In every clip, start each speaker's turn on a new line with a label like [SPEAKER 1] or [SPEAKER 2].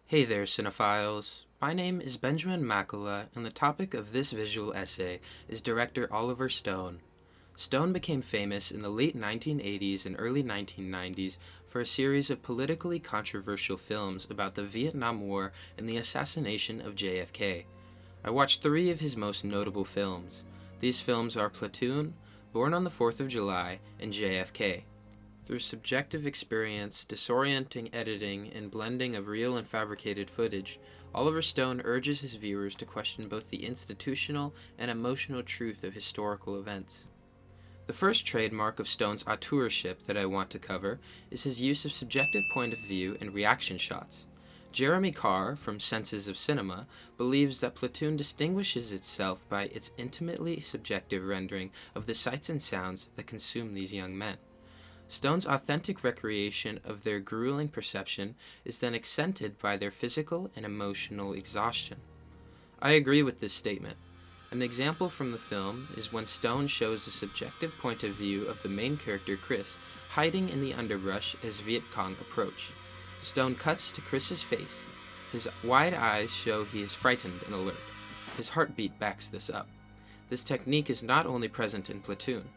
[SPEAKER 1] Hey there, cinephiles. My name is Benjamin Makala, and the topic of this visual essay is director Oliver Stone. Stone became famous in the late 1980s and early 1990s for a series of politically controversial films about the Vietnam War and the assassination of JFK. I watched three of his most notable films. These films are Platoon, Born on the 4th of July, and JFK. Through subjective experience, disorienting editing, and blending of real and fabricated footage, Oliver Stone urges his viewers to question both the institutional and emotional truth of historical events. The first trademark of Stone's auteurship that I want to cover is his use of subjective point of view and reaction shots. Jeremy Carr, from Senses of Cinema, believes that Platoon distinguishes itself by its intimately subjective rendering of the sights and sounds that consume these young men. Stone's authentic recreation of their grueling perception is then accented by their physical and emotional exhaustion. I agree with this statement. An example from the film is when Stone shows the subjective point of view of the main character Chris hiding in the underbrush as Viet Cong approach. Stone cuts to Chris's face. His wide eyes show he is frightened and alert. His heartbeat backs this up. This technique is not only present in Platoon.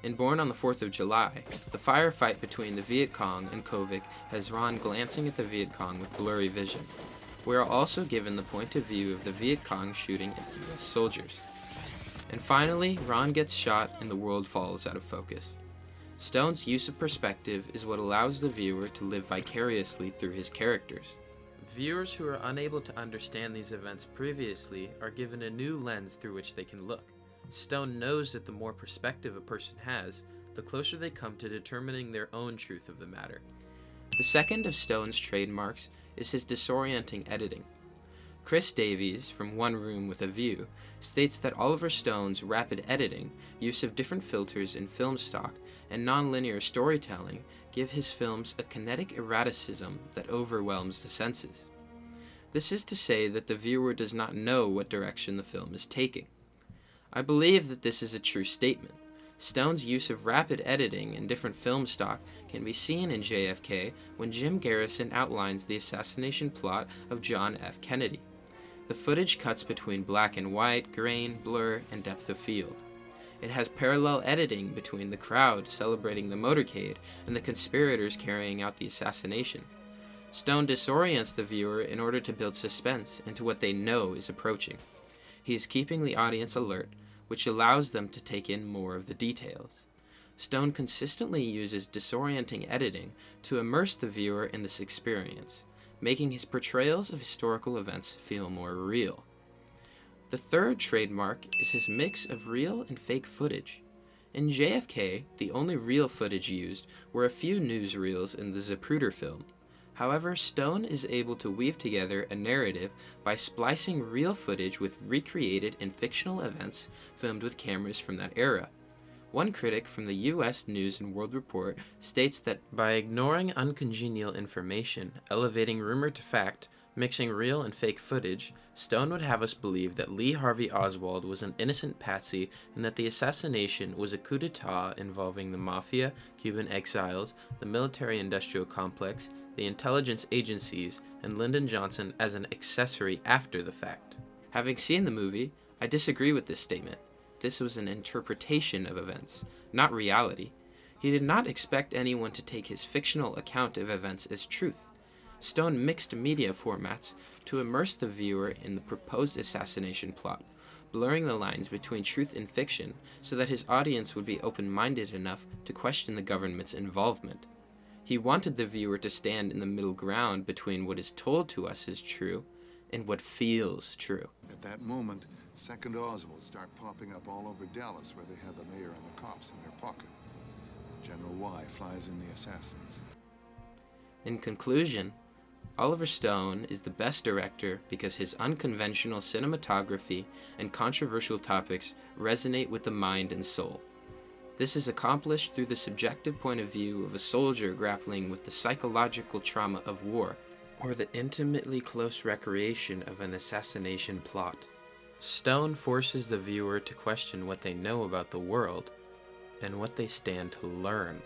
[SPEAKER 1] In Born on the 4th of July, the firefight between the Viet Cong and Kovic has Ron glancing at the Viet Cong with blurry vision. We are also given the point of view of the Viet Cong shooting at US soldiers. And finally, Ron gets shot and the world falls out of focus. Stone's use of perspective is what allows the viewer to live vicariously through his characters. Viewers who are unable to understand these events previously are given a new lens through which they can look. Stone knows that the more perspective a person has, the closer they come to determining their own truth of the matter. The second of Stone's trademarks is his disorienting editing. Chris Davies, from One Room with a View, states that Oliver Stone's rapid editing, use of different filters in film stock, and nonlinear storytelling give his films a kinetic erraticism that overwhelms the senses. This is to say that the viewer does not know what direction the film is taking. I believe that this is a true statement. Stone's use of rapid editing in different film stock can be seen in JFK when Jim Garrison outlines the assassination plot of John F. Kennedy. The footage cuts between black and white, grain, blur, and depth of field. It has parallel editing between the crowd celebrating the motorcade and the conspirators carrying out the assassination. Stone disorients the viewer in order to build suspense into what they know is approaching. He is keeping the audience alert, which allows them to take in more of the details. Stone consistently uses disorienting editing to immerse the viewer in this experience, making his portrayals of historical events feel more real. The third trademark is his mix of real and fake footage. In JFK, the only real footage used were a few newsreels in the Zapruder film. However, Stone is able to weave together a narrative by splicing real footage with recreated and fictional events filmed with cameras from that era. One critic from the U.S. News and World Report states that by ignoring uncongenial information, elevating rumor to fact, mixing real and fake footage, Stone would have us believe that Lee Harvey Oswald was an innocent patsy and that the assassination was a coup d'etat involving the mafia, Cuban exiles, the military-industrial complex, the intelligence agencies, and Lyndon Johnson as an accessory after the fact. Having seen the movie, I disagree with this statement. This was an interpretation of events, not reality. He did not expect anyone to take his fictional account of events as truth. Stone mixed media formats to immerse the viewer in the proposed assassination plot, blurring the lines between truth and fiction so that his audience would be open-minded enough to question the government's involvement. He wanted the viewer to stand in the middle ground between what is told to us is true and what feels true.
[SPEAKER 2] At that moment, Second Oswald start popping up all over Dallas where they have the mayor and the cops in their pocket. General Y flies in the assassins.
[SPEAKER 1] In conclusion, Oliver Stone is the best director because his unconventional cinematography and controversial topics resonate with the mind and soul. This is accomplished through the subjective point of view of a soldier grappling with the psychological trauma of war, or the intimately close recreation of an assassination plot. Stone forces the viewer to question what they know about the world and what they stand to learn.